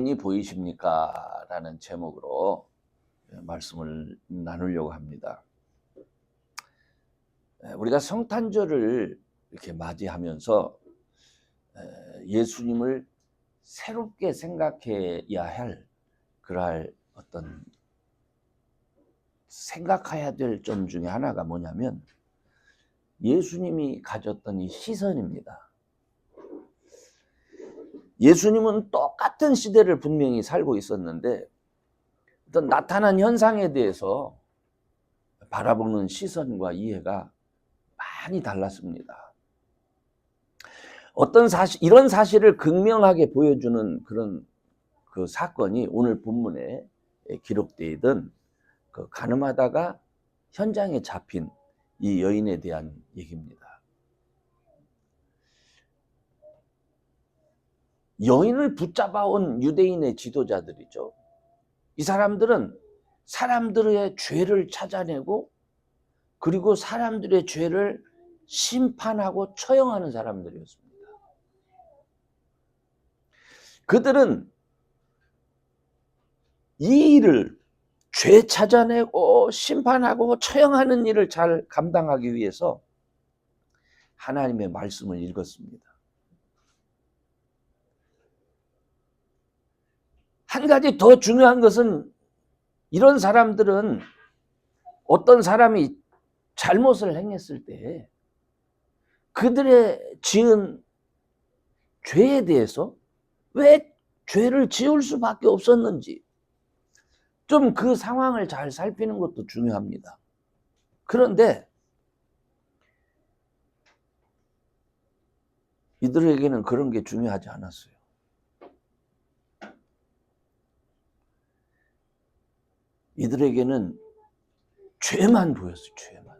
이 보이십니까? 라는 제목으로 말씀을 나누려고 합니다. 우리가 성탄절을 이렇게 맞이하면서 예수님을 새롭게 생각해야 할 그럴 어떤 생각해야 될 점 중에 하나가 뭐냐면 예수님이 가졌던 이 시선입니다. 예수님은 똑같은 시대를 분명히 살고 있었는데 어떤 나타난 현상에 대해서 바라보는 시선과 이해가 많이 달랐습니다. 이런 사실을 극명하게 보여주는 그런 그 사건이 오늘 본문에 기록되어 있던 그 가늠하다가 현장에 잡힌 이 여인에 대한 얘기입니다. 여인을 붙잡아온 유대인의 지도자들이죠. 이 사람들은 사람들의 죄를 찾아내고 그리고 사람들의 죄를 심판하고 처형하는 사람들이었습니다. 그들은 이 일을 죄 찾아내고 심판하고 처형하는 일을 잘 감당하기 위해서 하나님의 말씀을 읽었습니다. 한 가지 더 중요한 것은 이런 사람들은 어떤 사람이 잘못을 행했을 때 그들의 지은 죄에 대해서 왜 죄를 지을 수밖에 없었는지 좀 그 상황을 잘 살피는 것도 중요합니다. 그런데 이들에게는 그런 게 중요하지 않았어요. 이들에게는 죄만 보였어요. 죄만.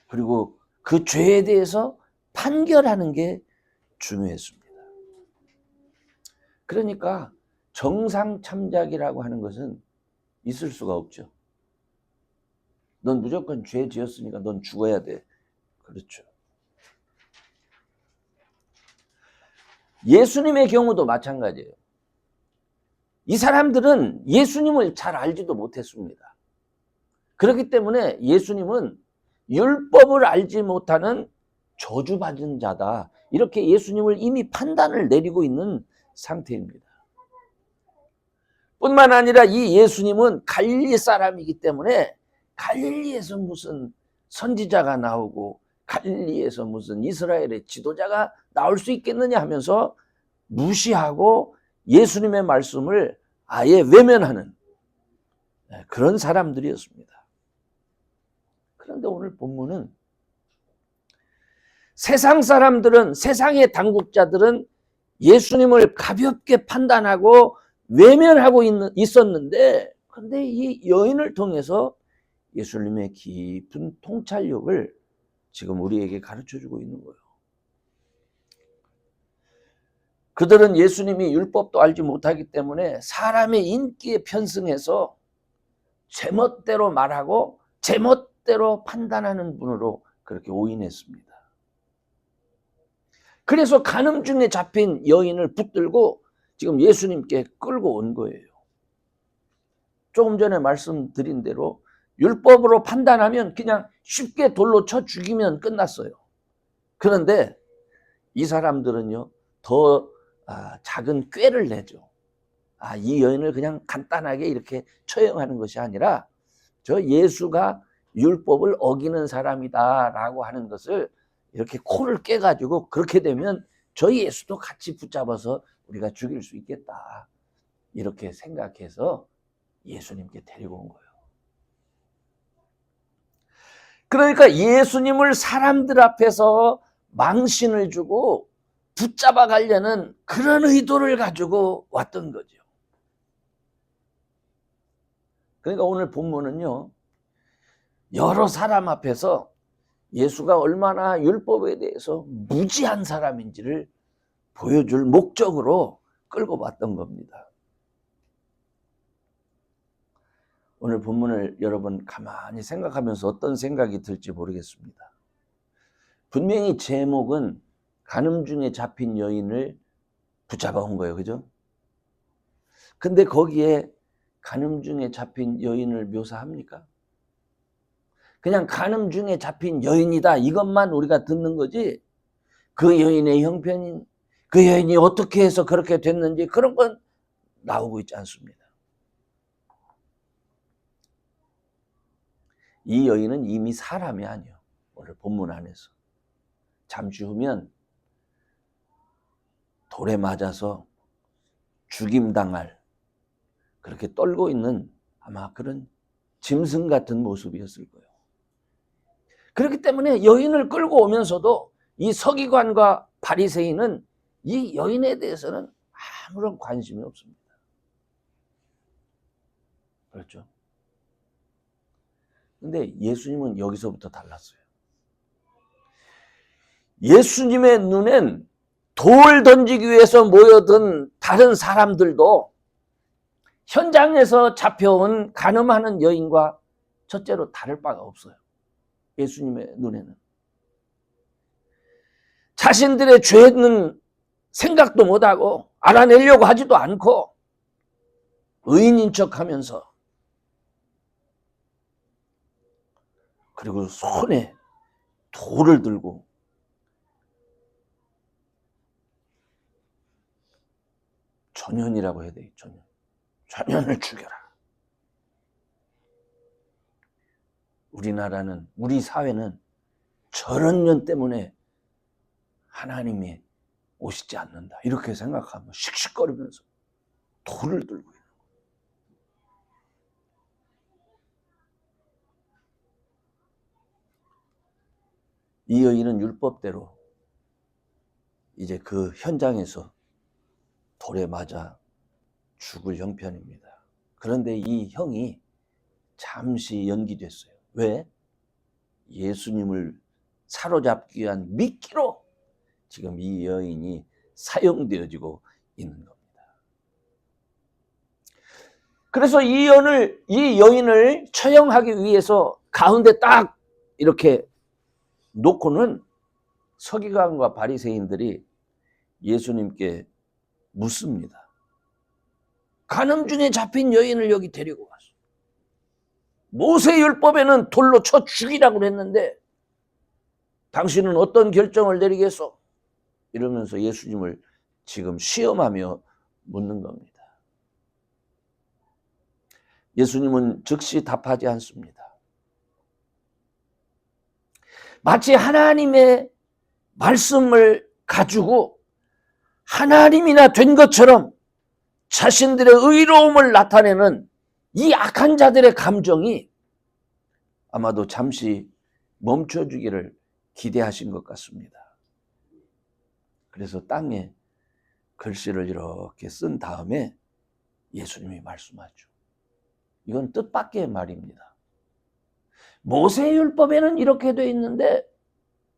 그리고 그 죄에 대해서 판결하는 게 중요했습니다. 그러니까 정상 참작이라고 하는 것은 있을 수가 없죠. 넌 무조건 죄 지었으니까 넌 죽어야 돼. 그렇죠. 예수님의 경우도 마찬가지예요. 이 사람들은 예수님을 잘 알지도 못했습니다. 그렇기 때문에 예수님은 율법을 알지 못하는 저주받은 자다. 이렇게 예수님을 이미 판단을 내리고 있는 상태입니다. 뿐만 아니라 이 예수님은 갈릴리 사람이기 때문에 갈릴리에서 무슨 선지자가 나오고 갈릴리에서 무슨 이스라엘의 지도자가 나올 수 있겠느냐 하면서 무시하고 예수님의 말씀을 아예 외면하는 그런 사람들이었습니다. 그런데 오늘 본문은 세상 사람들은, 세상의 당국자들은 예수님을 가볍게 판단하고 외면하고 있었는데, 그런데 이 여인을 통해서 예수님의 깊은 통찰력을 지금 우리에게 가르쳐주고 있는 거예요. 그들은 예수님이 율법도 알지 못하기 때문에 사람의 인기에 편승해서 제멋대로 말하고 제멋대로 판단하는 분으로 그렇게 오인했습니다. 그래서 간음 중에 잡힌 여인을 붙들고 지금 예수님께 끌고 온 거예요. 조금 전에 말씀드린 대로 율법으로 판단하면 그냥 쉽게 돌로 쳐 죽이면 끝났어요. 그런데 이 사람들은요, 더 작은 꾀를 내죠. 이 여인을 그냥 간단하게 이렇게 처형하는 것이 아니라 저 예수가 율법을 어기는 사람이다라고 하는 것을 이렇게 코를 깨가지고 그렇게 되면 저 예수도 같이 붙잡아서 우리가 죽일 수 있겠다. 이렇게 생각해서 예수님께 데리고 온 거예요. 그러니까 예수님을 사람들 앞에서 망신을 주고 붙잡아 가려는 그런 의도를 가지고 왔던 거죠. 그러니까 오늘 본문은요, 여러 사람 앞에서 예수가 얼마나 율법에 대해서 무지한 사람인지를 보여줄 목적으로 끌고 왔던 겁니다. 오늘 본문을 여러분 가만히 생각하면서 어떤 생각이 들지 모르겠습니다. 분명히 제목은 간음 중에 잡힌 여인을 붙잡아 온 거예요. 그죠? 근데 거기에 간음 중에 잡힌 여인을 묘사합니까? 그냥 간음 중에 잡힌 여인이다 이것만 우리가 듣는 거지, 그 여인의 형편이, 그 여인이 어떻게 해서 그렇게 됐는지 그런 건 나오고 있지 않습니다. 이 여인은 이미 사람이 아니에요. 오늘 본문 안에서 잠시 후면 돌에 맞아서 죽임당할, 그렇게 떨고 있는 아마 그런 짐승 같은 모습이었을 거예요. 그렇기 때문에 여인을 끌고 오면서도 이 서기관과 바리새인은 이 여인에 대해서는 아무런 관심이 없습니다. 그렇죠? 근데 예수님은 여기서부터 달랐어요. 예수님의 눈엔 돌 던지기 위해서 모여든 다른 사람들도 현장에서 잡혀온 간음하는 여인과 첫째로 다를 바가 없어요. 예수님의 눈에는. 자신들의 죄는 생각도 못하고 알아내려고 하지도 않고 의인인 척하면서, 그리고 손에 돌을 들고 전현이라고 해야 돼. 전현을 죽여라. 우리나라는, 우리 사회는 저런 년 때문에 하나님이 오시지 않는다 이렇게 생각하면 씩씩거리면서 돌을 들고 있는 거예요. 이 여인은 율법대로 이제 그 현장에서 돌에 맞아 죽을 형편입니다. 그런데 이 형이 잠시 연기됐어요. 왜? 예수님을 사로잡기 위한 미끼로 지금 이 여인이 사용되어지고 있는 겁니다. 그래서 이 여인을 처형하기 위해서 가운데 딱 이렇게 놓고는 서기관과 바리새인들이 예수님께 묻습니다. 간음 중에 잡힌 여인을 여기 데리고 왔어. 모세율법에는 돌로 쳐 죽이라고 했는데 당신은 어떤 결정을 내리겠소? 이러면서 예수님을 지금 시험하며 묻는 겁니다. 예수님은 즉시 답하지 않습니다. 마치 하나님의 말씀을 가지고 하나님이나 된 것처럼 자신들의 의로움을 나타내는 이 악한 자들의 감정이 아마도 잠시 멈춰주기를 기대하신 것 같습니다. 그래서 땅에 글씨를 이렇게 쓴 다음에 예수님이 말씀하죠. 이건 뜻밖의 말입니다. 모세율법에는 이렇게 돼 있는데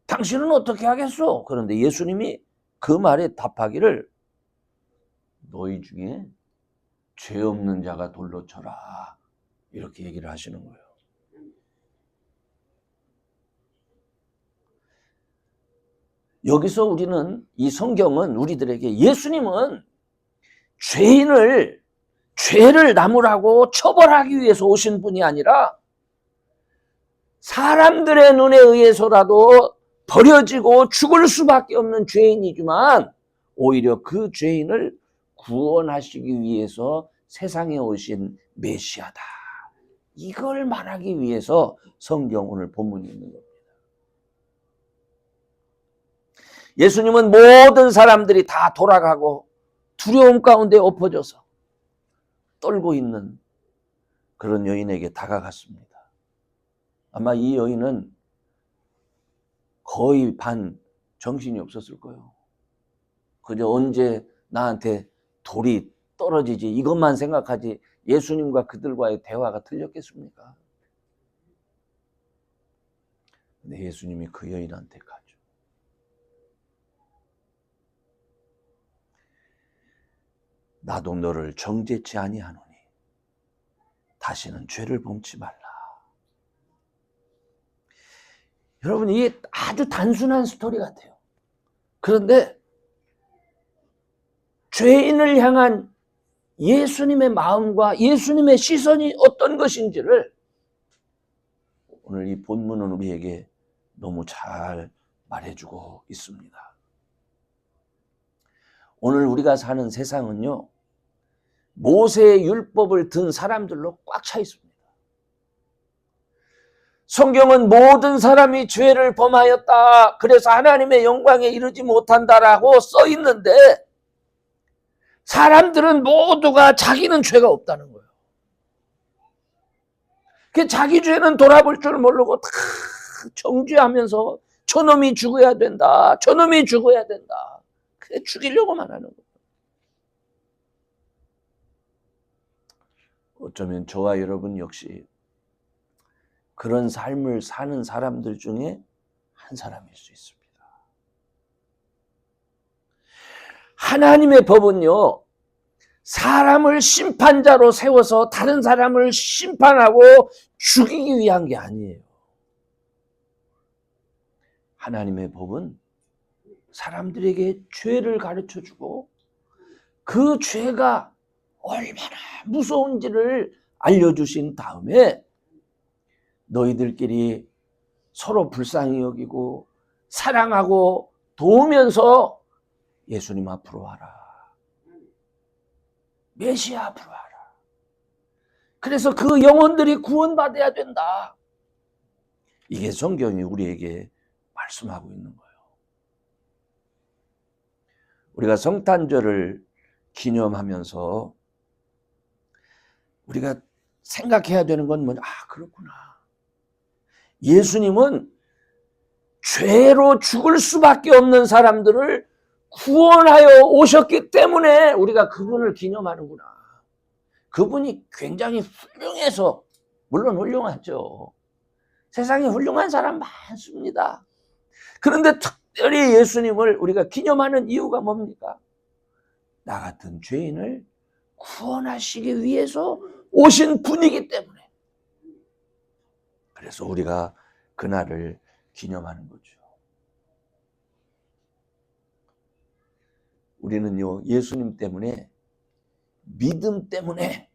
당신은 어떻게 하겠소? 그런데 예수님이 그 말에 답하기를 너희 중에 죄 없는 자가 돌로 쳐라 이렇게 얘기를 하시는 거예요. 여기서 우리는, 이 성경은 우리들에게 예수님은 죄를 나무라고 처벌하기 위해서 오신 분이 아니라 사람들의 눈에 의해서라도 버려지고 죽을 수밖에 없는 죄인이지만 오히려 그 죄인을 구원하시기 위해서 세상에 오신 메시아다. 이걸 말하기 위해서 성경 오늘 본문이 있는 겁니다. 예수님은 모든 사람들이 다 돌아가고 두려움 가운데 엎어져서 떨고 있는 그런 여인에게 다가갔습니다. 아마 이 여인은 거의 반 정신이 없었을 거예요. 그저 언제 나한테 돌이 떨어지지 이것만 생각하지 예수님과 그들과의 대화가 틀렸겠습니까? 근데 예수님이 그 여인한테 가죠. 나도 너를 정죄치 아니하노니 다시는 죄를 범치 말라. 여러분, 이게 아주 단순한 스토리 같아요. 그런데 죄인을 향한 예수님의 마음과 예수님의 시선이 어떤 것인지를 오늘 이 본문은 우리에게 너무 잘 말해주고 있습니다. 오늘 우리가 사는 세상은요, 모세의 율법을 든 사람들로 꽉 차 있습니다. 성경은 모든 사람이 죄를 범하였다, 그래서 하나님의 영광에 이르지 못한다라고 써 있는데, 사람들은 모두가 자기는 죄가 없다는 거예요. 자기 죄는 돌아볼 줄 모르고 다 정죄하면서 저놈이 죽어야 된다, 저놈이 죽어야 된다, 그래 죽이려고만 하는 거예요. 어쩌면 저와 여러분 역시 그런 삶을 사는 사람들 중에 한 사람일 수 있습니다. 하나님의 법은요, 사람을 심판자로 세워서 다른 사람을 심판하고 죽이기 위한 게 아니에요. 하나님의 법은 사람들에게 죄를 가르쳐주고 그 죄가 얼마나 무서운지를 알려주신 다음에 너희들끼리 서로 불쌍히 여기고 사랑하고 도우면서 예수님 앞으로 와라, 메시아 앞으로 와라. 그래서 그 영혼들이 구원받아야 된다. 이게 성경이 우리에게 말씀하고 있는 거예요. 우리가 성탄절을 기념하면서 우리가 생각해야 되는 건 뭐냐? 그렇구나. 예수님은 죄로 죽을 수밖에 없는 사람들을 구원하여 오셨기 때문에 우리가 그분을 기념하는구나. 그분이 굉장히 훌륭해서, 물론 훌륭하죠. 세상에 훌륭한 사람 많습니다. 그런데 특별히 예수님을 우리가 기념하는 이유가 뭡니까? 나 같은 죄인을 구원하시기 위해서 오신 분이기 때문에. 그래서 우리가 그날을 기념하는 거죠. 우리는요, 예수님 때문에, 믿음 때문에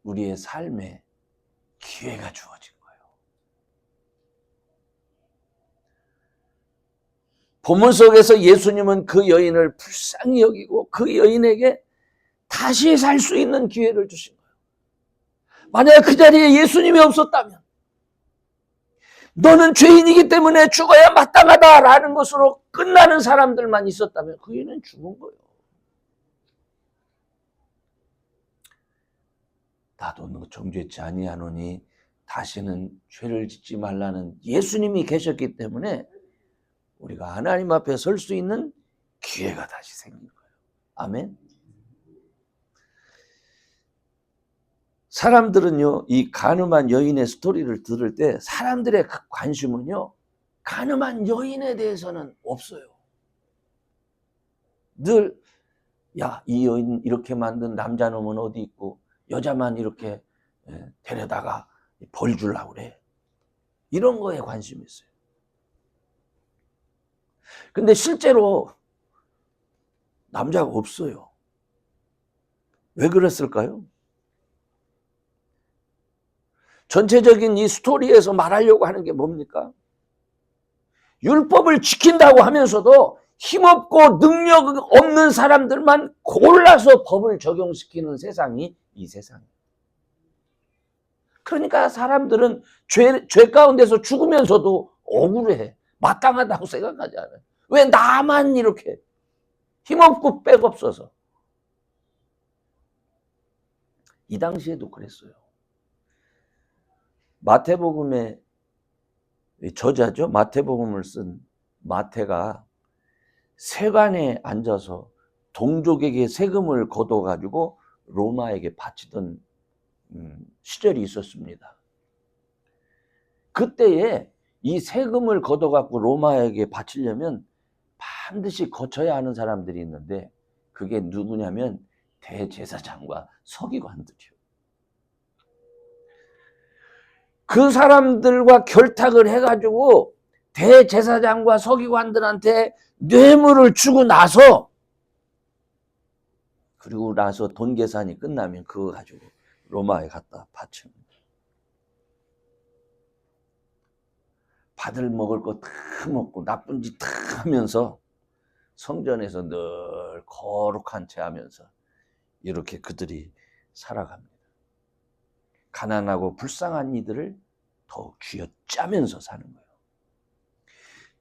우리의 삶에 기회가 주어진 거예요. 본문 속에서 예수님은 그 여인을 불쌍히 여기고 그 여인에게 다시 살 수 있는 기회를 주신 거예요. 만약에 그 자리에 예수님이 없었다면, 너는 죄인이기 때문에 죽어야 마땅하다라는 것으로 끝나는 사람들만 있었다면 그 여인은 죽은 거예요. 나도 너 정죄치 아니하노니 다시는 죄를 짓지 말라는 예수님이 계셨기 때문에 우리가 하나님 앞에 설 수 있는 기회가 다시 생긴 거예요. 아멘. 사람들은요, 이 가늠한 여인의 스토리를 들을 때 사람들의 관심은요, 가늠한 여인에 대해서는 없어요. 늘, 야, 이 여인 이렇게 만든 남자놈은 어디 있고 여자만 이렇게 데려다가 벌 주려고 그래. 이런 거에 관심이 있어요. 근데 실제로 남자가 없어요. 왜 그랬을까요? 전체적인 이 스토리에서 말하려고 하는 게 뭡니까? 율법을 지킨다고 하면서도 힘없고 능력 없는 사람들만 골라서 법을 적용시키는 세상이 이 세상이에요. 그러니까 사람들은 죄 가운데서 죽으면서도 억울해. 마땅하다고 생각하지 않아요. 왜 나만 이렇게 힘없고 빽없어서. 이 당시에도 그랬어요. 마태복음의 저자죠. 마태복음을 쓴 마태가 세관에 앉아서 동족에게 세금을 걷어가지고 로마에게 바치던 시절이 있었습니다. 그때에 이 세금을 걷어갖고 로마에게 바치려면 반드시 거쳐야 하는 사람들이 있는데 그게 누구냐면 대제사장과 서기관들이요. 그 사람들과 결탁을 해가지고 대제사장과 서기관들한테 뇌물을 주고 나서 그리고 나서 돈 계산이 끝나면 그거 가지고 로마에 갖다 바칩니다. 받을 먹을 거 다 먹고 나쁜 짓 다 하면서 성전에서 늘 거룩한 채 하면서 이렇게 그들이 살아갑니다. 가난하고 불쌍한 이들을 더욱 쥐어짜면서 사는 거예요.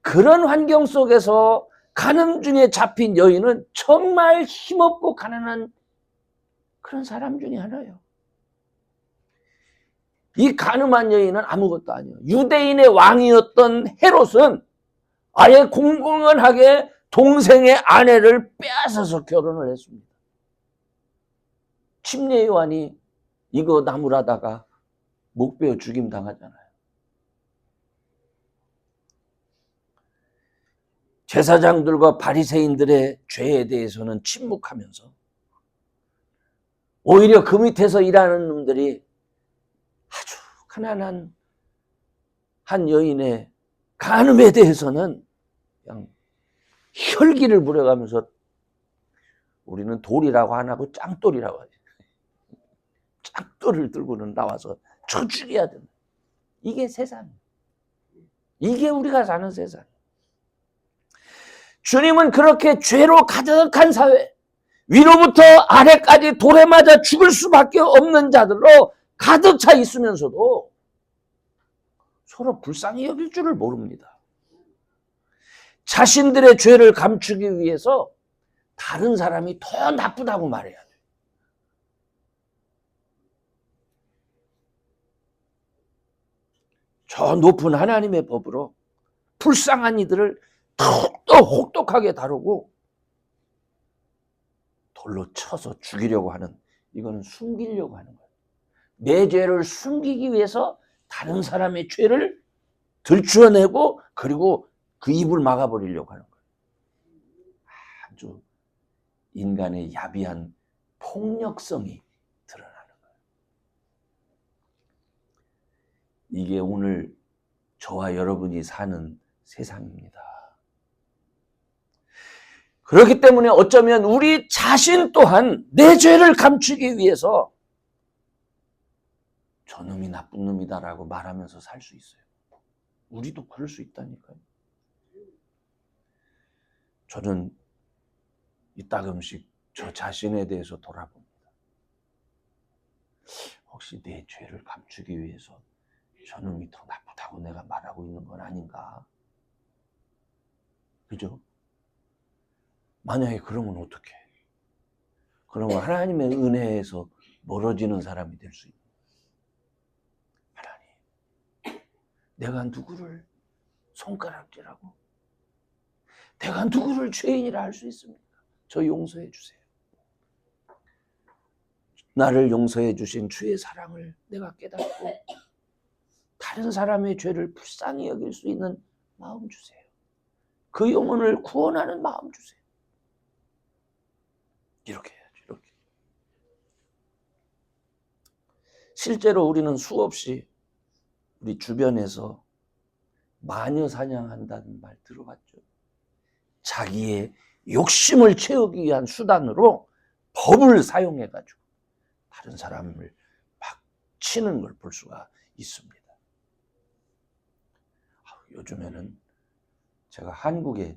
그런 환경 속에서 간음 중에 잡힌 여인은 정말 힘없고 가난한 그런 사람 중에 하나예요. 이 간음한 여인은 아무것도 아니에요. 유대인의 왕이었던 헤롯은 아예 공공연하게 동생의 아내를 빼앗아서 결혼을 했습니다. 침례 요한이 이거 나무라다가 목 베어 죽임 당하잖아요. 제사장들과 바리새인들의 죄에 대해서는 침묵하면서 오히려 그 밑에서 일하는 놈들이 아주 가난한 한 여인의 간음에 대해서는 그냥 혈기를 부려가면서 우리는 돌이라고 안 하고 짱돌이라고 하죠. 짱돌을 들고는 나와서 쳐 죽여야 된다. 이게 세상. 이게 우리가 사는 세상. 주님은 그렇게 죄로 가득한 사회, 위로부터 아래까지 돌에 맞아 죽을 수밖에 없는 자들로 가득 차 있으면서도 서로 불쌍히 여길 줄을 모릅니다. 자신들의 죄를 감추기 위해서 다른 사람이 더 나쁘다고 말해야 돼요. 저 높은 하나님의 법으로 불쌍한 이들을 더욱더 혹독하게 다루고 돌로 쳐서 죽이려고 하는, 이거는 숨기려고 하는 거예요. 내 죄를 숨기기 위해서 다른 사람의 죄를 들추어내고 그리고 그 입을 막아버리려고 하는 거예요. 아주 인간의 야비한 폭력성이 드러나는 거예요. 이게 오늘 저와 여러분이 사는 세상입니다. 그렇기 때문에 어쩌면 우리 자신 또한 내 죄를 감추기 위해서 저놈이 나쁜 놈이다라고 말하면서 살 수 있어요. 우리도 그럴 수 있다니까요. 저는 이따금씩 저 자신에 대해서 돌아봅니다. 혹시 내 죄를 감추기 위해서 저놈이 더 나쁘다고 내가 말하고 있는 건 아닌가? 그죠? 만약에 그러면 어떡해? 그러면 하나님의 은혜에서 멀어지는 사람이 될 수 있는 거예요. 하나님, 내가 누구를 손가락질하고 내가 누구를 죄인이라 할 수 있습니까? 저 용서해 주세요. 나를 용서해 주신 주의 사랑을 내가 깨닫고 다른 사람의 죄를 불쌍히 여길 수 있는 마음 주세요. 그 영혼을 구원하는 마음 주세요. 이렇게 해야죠. 이렇게. 실제로 우리는 수없이 우리 주변에서 마녀 사냥한다는 말 들어봤죠? 자기의 욕심을 채우기 위한 수단으로 법을 사용해가지고 다른 사람을 막 치는 걸 볼 수가 있습니다. 요즘에는 제가 한국에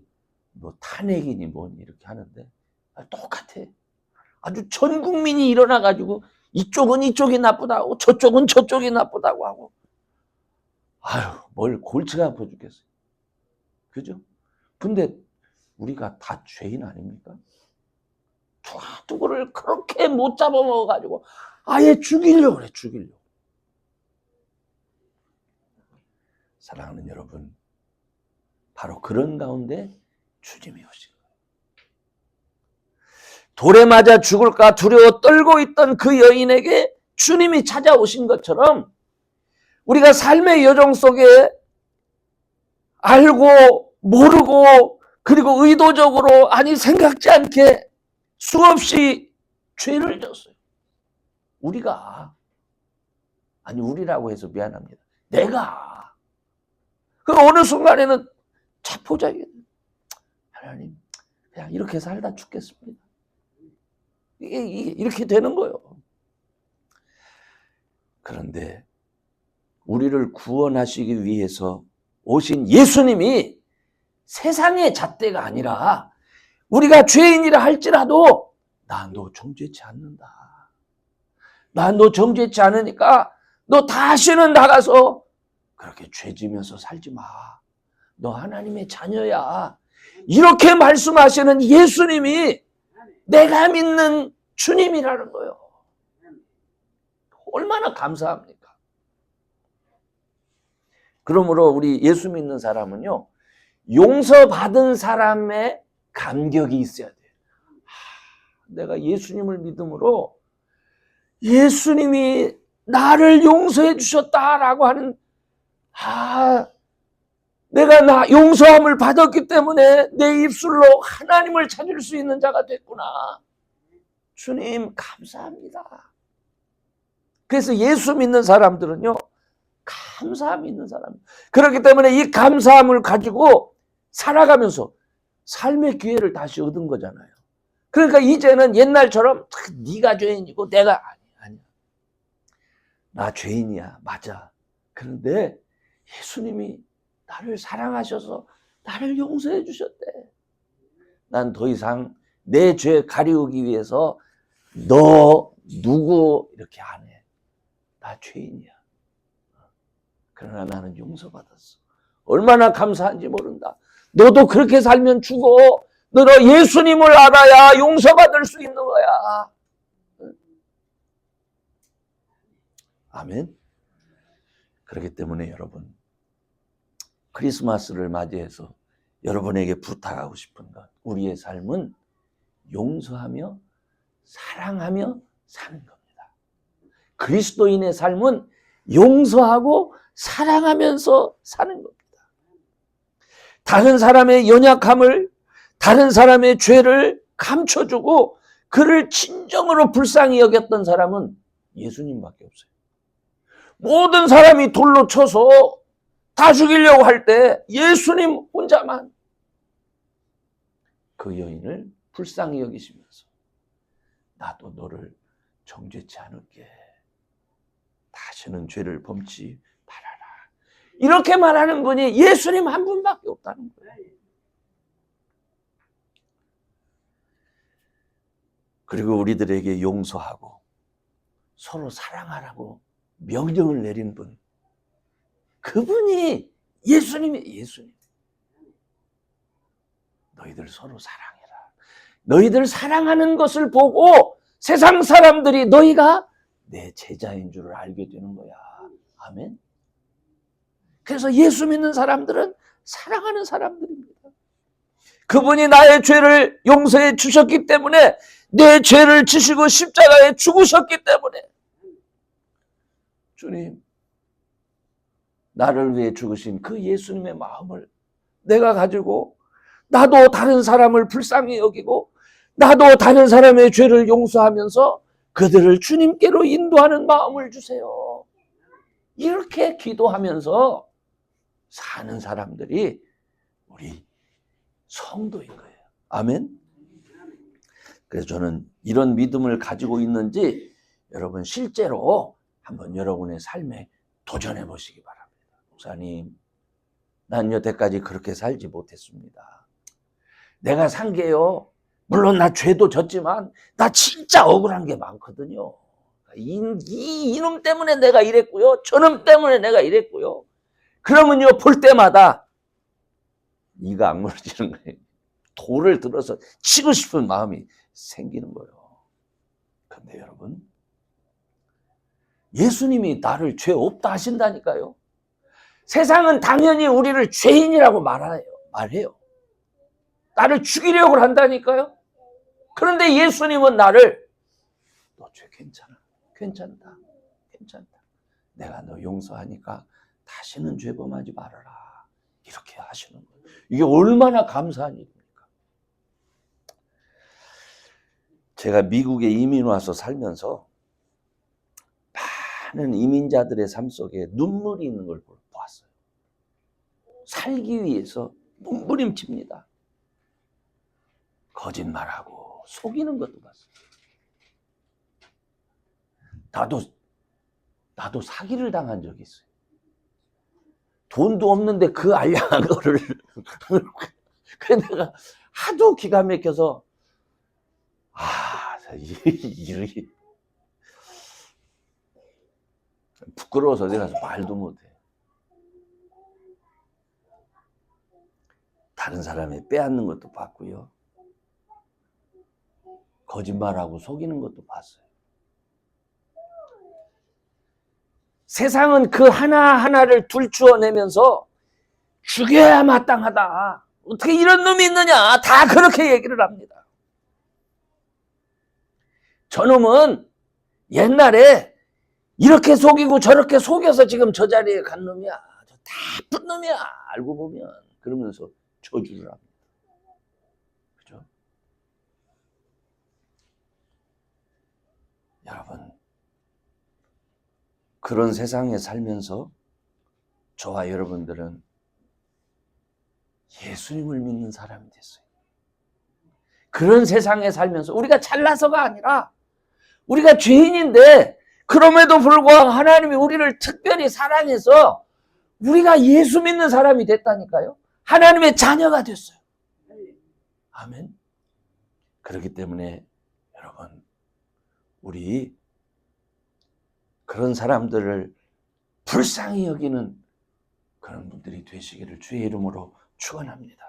뭐 탄핵이니 뭐니 이렇게 하는데 똑같아. 아주 전 국민이 일어나가지고 이쪽은 이쪽이 나쁘다고 저쪽은 저쪽이 나쁘다고 하고 아유 뭘 골치가 아파 죽겠어요. 그죠? 근데 우리가 다 죄인 아닙니까? 누구를 그렇게 못 잡아먹어가지고 아예 죽이려고 그래. 죽이려고. 사랑하는 여러분, 바로 그런 가운데 주님이 오신 거예요. 돌에 맞아 죽을까 두려워 떨고 있던 그 여인에게 주님이 찾아오신 것처럼 우리가 삶의 여정 속에 알고 모르고 그리고 의도적으로 아니 생각지 않게 수없이 죄를 졌어요. 우리가 아니 우리라고 해서 미안합니다. 내가 그 어느 순간에는 자포자기 하나님 그냥 이렇게 살다 죽겠습니다. 이게 이렇게 되는 거예요. 그런데 우리를 구원하시기 위해서 오신 예수님이 세상의 잣대가 아니라 우리가 죄인이라 할지라도 나 너 정죄치 않는다. 나 너 정죄치 않으니까 너 다시는 나가서 그렇게 죄지면서 살지 마. 너 하나님의 자녀야. 이렇게 말씀하시는 예수님이 내가 믿는 주님이라는 거예요. 얼마나 감사합니까? 그러므로 우리 예수 믿는 사람은요, 용서받은 사람의 감격이 있어야 돼요. 내가 예수님을 믿음으로 예수님이 나를 용서해 주셨다라고 하는, 내가 용서함을 받았기 때문에 내 입술로 하나님을 찾을 수 있는 자가 됐구나. 주님 감사합니다. 그래서 예수 믿는 사람들은요, 감사함이 있는 사람이에요. 그렇기 때문에 이 감사함을 가지고 살아가면서 삶의 기회를 다시 얻은 거잖아요. 그러니까 이제는 옛날처럼 네가 죄인이고 내가 아니야. 나 죄인이야. 맞아. 그런데 예수님이 나를 사랑하셔서 나를 용서해 주셨대. 난 더 이상 내 죄 가리우기 위해서 너 누구 이렇게 안 해. 나 죄인이야. 그러나 나는 용서받았어. 얼마나 감사한지 모른다. 너도 그렇게 살면 죽어. 너 예수님을 알아야 용서받을 수 있는 거야. 아멘. 그렇기 때문에 여러분, 크리스마스를 맞이해서 여러분에게 부탁하고 싶은 것, 우리의 삶은 용서하며 사랑하며 사는 겁니다. 그리스도인의 삶은 용서하고 사랑하면서 사는 겁니다. 다른 사람의 연약함을, 다른 사람의 죄를 감춰주고 그를 진정으로 불쌍히 여겼던 사람은 예수님밖에 없어요. 모든 사람이 돌로 쳐서 다 죽이려고 할 때 예수님 혼자만 그 여인을 불쌍히 여기시면서 나도 너를 정죄치 않을게. 다시는 죄를 범치 말아라. 이렇게 말하는 분이 예수님 한 분밖에 없다는 거예요. 그리고 우리들에게 용서하고 서로 사랑하라고 명령을 내린 분, 그분이 예수님이. 너희들 서로 사랑해라. 너희들 사랑하는 것을 보고 세상 사람들이 너희가 내 제자인 줄을 알게 되는 거야. 아멘. 그래서 예수 믿는 사람들은 사랑하는 사람들입니다. 그분이 나의 죄를 용서해 주셨기 때문에, 내 죄를 지시고 십자가에 죽으셨기 때문에, 주님, 나를 위해 죽으신 그 예수님의 마음을 내가 가지고 나도 다른 사람을 불쌍히 여기고 나도 다른 사람의 죄를 용서하면서 그들을 주님께로 인도하는 마음을 주세요. 이렇게 기도하면서 사는 사람들이 우리 성도인 거예요. 아멘. 그래서 저는 이런 믿음을 가지고 있는지 여러분 실제로 한번 여러분의 삶에 도전해 보시기 바랍니다. 목사님, 난 여태까지 그렇게 살지 못했습니다. 내가 산 게요, 물론 나 죄도 졌지만 나 진짜 억울한 게 많거든요. 이놈 때문에 내가 이랬고요, 저놈 때문에 내가 이랬고요. 그러면요, 볼 때마다 이가 악물어지는 거예요. 돌을 들어서 치고 싶은 마음이 생기는 거예요. 그런데 여러분, 예수님이 나를 죄 없다 하신다니까요. 세상은 당연히 우리를 죄인이라고 말해요. 나를 죽이려고 한다니까요. 그런데 예수님은 나를, 너 죄 괜찮다. 내가 너 용서하니까 다시는 죄범하지 말아라. 이렇게 하시는 거예요. 이게 얼마나 감사한 일입니까? 제가 미국에 이민 와서 살면서 많은 이민자들의 삶 속에 눈물이 있는 걸 보았어요. 살기 위해서 몸부림칩니다. 거짓말하고 속이는 것도 봤어요. 나도 사기를 당한 적이 있어요. 돈도 없는데 그 알량한 거를 그래 내가 하도 기가 막혀서 이렇게 부끄러워서 내가 말도 못해. 다른 사람이 빼앗는 것도 봤고요. 거짓말하고 속이는 것도 봤어요. 세상은 그 하나하나를 둘추어내면서 죽여야 마땅하다. 어떻게 이런 놈이 있느냐. 다 그렇게 얘기를 합니다. 저놈은 옛날에 이렇게 속이고 저렇게 속여서 지금 저 자리에 간 놈이야. 다 나쁜 놈이야. 알고 보면. 그러면서 저주를 합니다. 그죠? 여러분, 그런 세상에 살면서 저와 여러분들은 예수님을 믿는 사람이 됐어요. 그런 세상에 살면서 우리가 잘나서가 아니라 우리가 죄인인데 그럼에도 불구하고 하나님이 우리를 특별히 사랑해서 우리가 예수 믿는 사람이 됐다니까요. 하나님의 자녀가 됐어요. 아멘. 그렇기 때문에 여러분, 우리 그런 사람들을 불쌍히 여기는 그런 분들이 되시기를 주의 이름으로 축원합니다.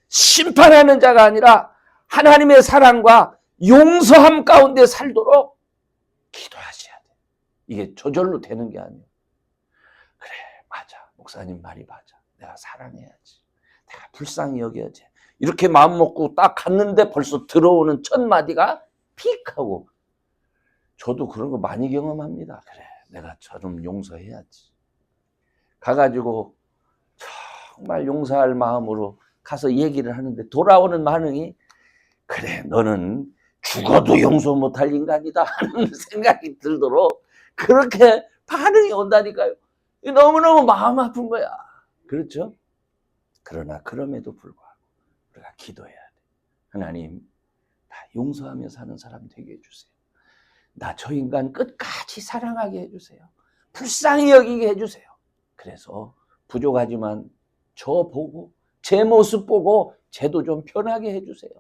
심판하는 자가 아니라 하나님의 사랑과 용서함 가운데 살도록 기도하셔야 돼. 이게 저절로 되는 게 아니에요. 그래, 맞아. 목사님 말이 맞아. 내가 사랑해야지. 내가 불쌍히 여겨야지. 이렇게 마음 먹고 딱 갔는데 벌써 들어오는 첫 마디가 픽 하고, 저도 그런 거 많이 경험합니다. 그래, 내가 저놈 용서해야지. 가가지고 정말 용서할 마음으로 가서 얘기를 하는데 돌아오는 반응이, 그래, 너는 죽어도 용서 못할 인간이다 하는 생각이 들도록 그렇게 반응이 온다니까요. 너무너무 마음 아픈 거야. 그렇죠? 그러나 그럼에도 불구하고 우리가 기도해야 돼. 하나님, 나 용서하며 사는 사람 되게 해주세요. 나 저 인간 끝까지 사랑하게 해주세요. 불쌍히 여기게 해주세요. 그래서 부족하지만 저 보고, 제 모습 보고 쟤도 좀 편하게 해주세요.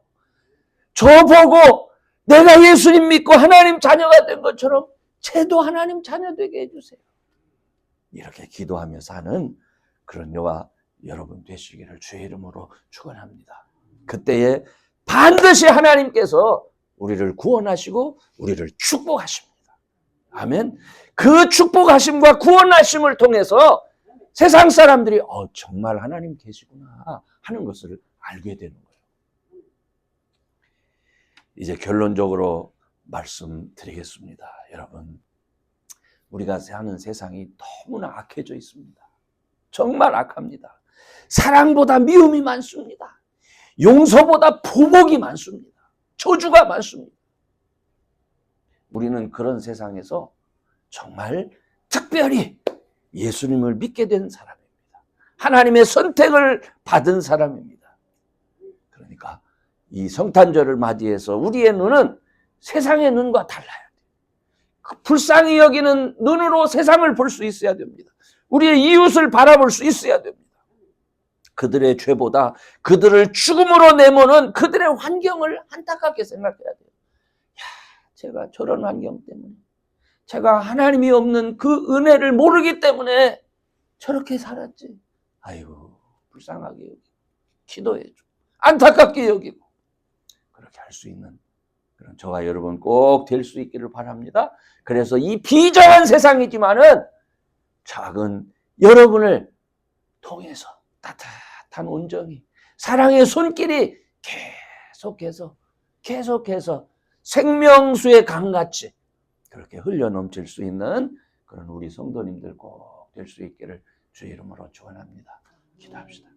저 보고 내가 예수님 믿고 하나님 자녀가 된 것처럼 쟤도 하나님 자녀 되게 해주세요. 이렇게 기도하며 사는 그런 여와 여러분 되시기를 주의 이름으로 축원합니다. 그때에 반드시 하나님께서 우리를 구원하시고 우리를 축복하십니다. 아멘. 그 축복하심과 구원하심을 통해서 세상 사람들이 정말 하나님 계시구나 하는 것을 알게 되는 거예요. 이제 결론적으로 말씀드리겠습니다. 여러분, 우리가 사는 세상이 너무나 악해져 있습니다. 정말 악합니다. 사랑보다 미움이 많습니다. 용서보다 보복이 많습니다. 저주가 많습니다. 우리는 그런 세상에서 정말 특별히 예수님을 믿게 된 사람입니다. 하나님의 선택을 받은 사람입니다. 그러니까 이 성탄절을 맞이해서 우리의 눈은 세상의 눈과 달라야 돼요. 불쌍히 여기는 눈으로 세상을 볼 수 있어야 됩니다. 우리의 이웃을 바라볼 수 있어야 됩니다. 그들의 죄보다 그들을 죽음으로 내모는 그들의 환경을 안타깝게 생각해야 돼요. 제가 저런 환경 때문에, 제가 하나님이 없는 그 은혜를 모르기 때문에 저렇게 살았지. 아이고, 불쌍하게 여기고, 기도해줘. 안타깝게 여기고. 그렇게 할 수 있는 그런 저와 여러분 꼭 될 수 있기를 바랍니다. 그래서 이 비정한 세상이지만은 작은 여러분을 통해서 따뜻한 온정이, 사랑의 손길이 계속해서 생명수의 강같이 그렇게 흘려 넘칠 수 있는 그런 우리 성도님들 꼭 될 수 있기를 주의 이름으로 축원합니다. 기도합시다.